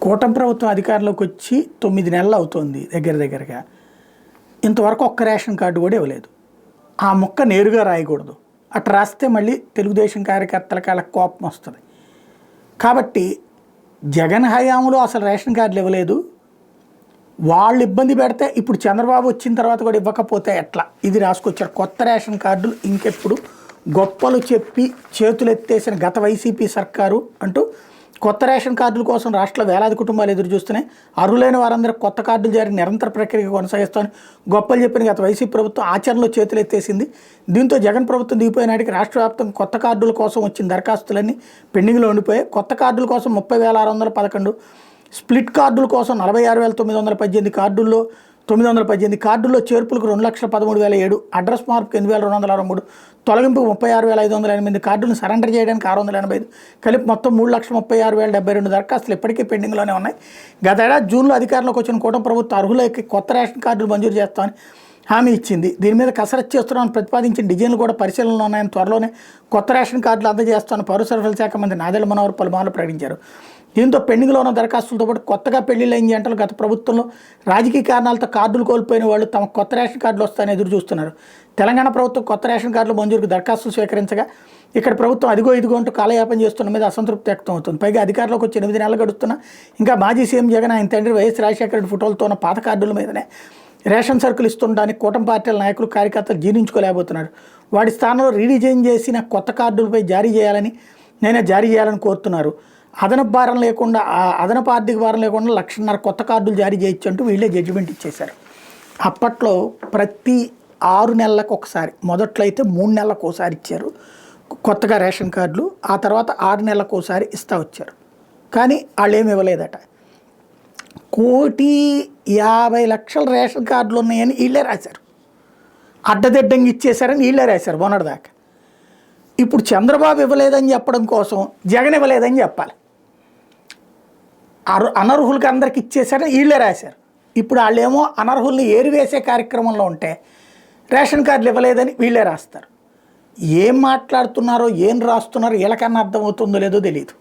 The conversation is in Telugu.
కూటమి ప్రభుత్వం అధికారంలోకి వచ్చి 9 నెలలు అవుతుంది దగ్గరగా. ఇంతవరకు ఒక్క రేషన్ కార్డు కూడా ఇవ్వలేదు. ఆ ముక్క నేరుగా రాయకూడదు. అట్లా రాస్తే మళ్ళీ తెలుగుదేశం కార్యకర్తలకి వాళ్ళకి కోపం వస్తుంది. కాబట్టి జగన్ హయాంలో అసలు రేషన్ కార్డులు ఇవ్వలేదు. వాళ్ళు ఇబ్బంది పెడితే ఇప్పుడు చంద్రబాబు వచ్చిన తర్వాత కూడా ఇవ్వకపోతే ఎట్లా ఇది రాసుకొచ్చారు. కొత్త రేషన్ కార్డులు ఇంకెప్పుడు గొప్పలు చెప్పి చేతులెత్తేసిన గత వైసీపీ సర్కారు అంటూ కొత్త రేషన్ కార్డుల కోసం రాష్ట్రంలో వేలాది కుటుంబాలు ఎదురు చూస్తున్నాయి. అర్హులైన వారందరూ కొత్త కార్డులు జారీ నిరంతర ప్రక్రియ కొనసాగిస్తామని గొప్పలు చెప్పిన గత వైసీపీ ప్రభుత్వం ఆచరణలో చేతులెత్తేసింది. దీంతో జగన్ ప్రభుత్వం దిగిపోయిన నాటికి రాష్ట్ర వ్యాప్తంగా కొత్త కార్డుల కోసం వచ్చిన దరఖాస్తులన్నీ పెండింగ్లో ఉండిపోయాయి. కొత్త కార్డుల కోసం 30,611, స్ప్లిట్ కార్డుల కోసం 46,918 కార్డుల్లో 918 కార్డుల్లో చేర్పులకు 2,13,007, అడ్రస్ మార్పుకు 8,263, తొలగింపుకు 36,508 కార్డులను సరెండర్ చేయడానికి 685, కలిపి మొత్తం 3,36,072 దరఖాస్తులు ఇప్పటికీ పెండింగ్లోనే ఉన్నాయి. గత ఏడాది జూన్లో అధికారంలోకి వచ్చిన కూటమి ప్రభుత్వం అర్హులకి కొత్త రేషన్ కార్డులు మంజూరు చేస్తామని హామీ ఇచ్చింది. దీని మీద కసరత్తు చేస్తున్నామని ప్రతిపాదించిన డిజైన్లు కూడా పరిశీలనలో ఉన్నాయని, త్వరలోనే కొత్త రేషన్ కార్డులు అందజేస్తామని పౌర సరఫరాల శాఖ మంత్రి నాదెళ్ల మనోహర్ పలుమార్లు ప్రకటించారు. దీంతో పెండింగ్లో ఉన్న దరఖాస్తులతో పాటు కొత్తగా పెళ్లిళ్ళైన జంటలు గత ప్రభుత్వంలో రాజకీయ కారణాలతో కార్డులు కోల్పోయిన వాళ్ళు తమ కొత్త రేషన్ కార్డులు వస్తాయని ఎదురు చూస్తున్నారు. తెలంగాణ ప్రభుత్వం కొత్త రేషన్ కార్డులు మంజూరుకు దరఖాస్తులు స్వీకరించగా ఇక్కడ ప్రభుత్వం ఇదిగో అంటూ కాలయాపన చేస్తున్న మీద అసంతృప్తి వ్యక్తం అవుతుంది. పైగా అధికారంలోకి వచ్చి 8 నెలలు గడుస్తున్నా ఇంకా మాజీ సీఎం జగన్, ఆయన తండ్రి వైఎస్ రాజశేఖర రెడ్డి ఫోటోలతో ఉన్న పాత కార్డుల మీదనే రేషన్ సరుకులు ఇస్తుండడానికి కూటమి పార్టీల నాయకులు, కార్యకర్తలు జీర్ణించుకోలేకపోతున్నారు. వాటి స్థానంలో రీడిజైన్ చేసిన కొత్త కార్డులపై జారీ చేయాలని కోరుతున్నారు. అదనపు ఆర్థిక భారం లేకుండా 1,50,000 కొత్త కార్డులు జారీ చేయొచ్చు అంటూ వీళ్ళే జడ్జిమెంట్ ఇచ్చేశారు. అప్పట్లో ప్రతి 6 నెలలకు ఒకసారి, మొదట్లో అయితే 3 నెలలకు ఒకసారి ఇచ్చారు కొత్తగా రేషన్ కార్డులు. ఆ తర్వాత 6 నెలలకు ఒకసారి ఇస్తూ వచ్చారు. కానీ వాళ్ళు ఏమి ఇవ్వలేదట. 1,50,00,000 రేషన్ కార్డులు ఉన్నాయని వీళ్ళే రాశారు. అడ్డదిడ్డంగా ఇచ్చేశారని వీళ్ళే రాశారు మొన్నటిదాకా. ఇప్పుడు చంద్రబాబు ఇవ్వలేదని చెప్పడం కోసం జగన్ ఇవ్వలేదని చెప్పాలి. అనర్హులకి అందరికి ఇచ్చేశారని వీళ్ళే రాశారు. ఇప్పుడు వాళ్ళేమో అనర్హుల్ని ఏరివేసే కార్యక్రమంలో ఉంటే రేషన్ కార్డులు ఇవ్వలేదని వీళ్ళే రాస్తారు. ఏం మాట్లాడుతున్నారో ఏం రాస్తున్నారో వీళ్ళకన్నా అర్థమవుతుందో లేదో తెలియదు.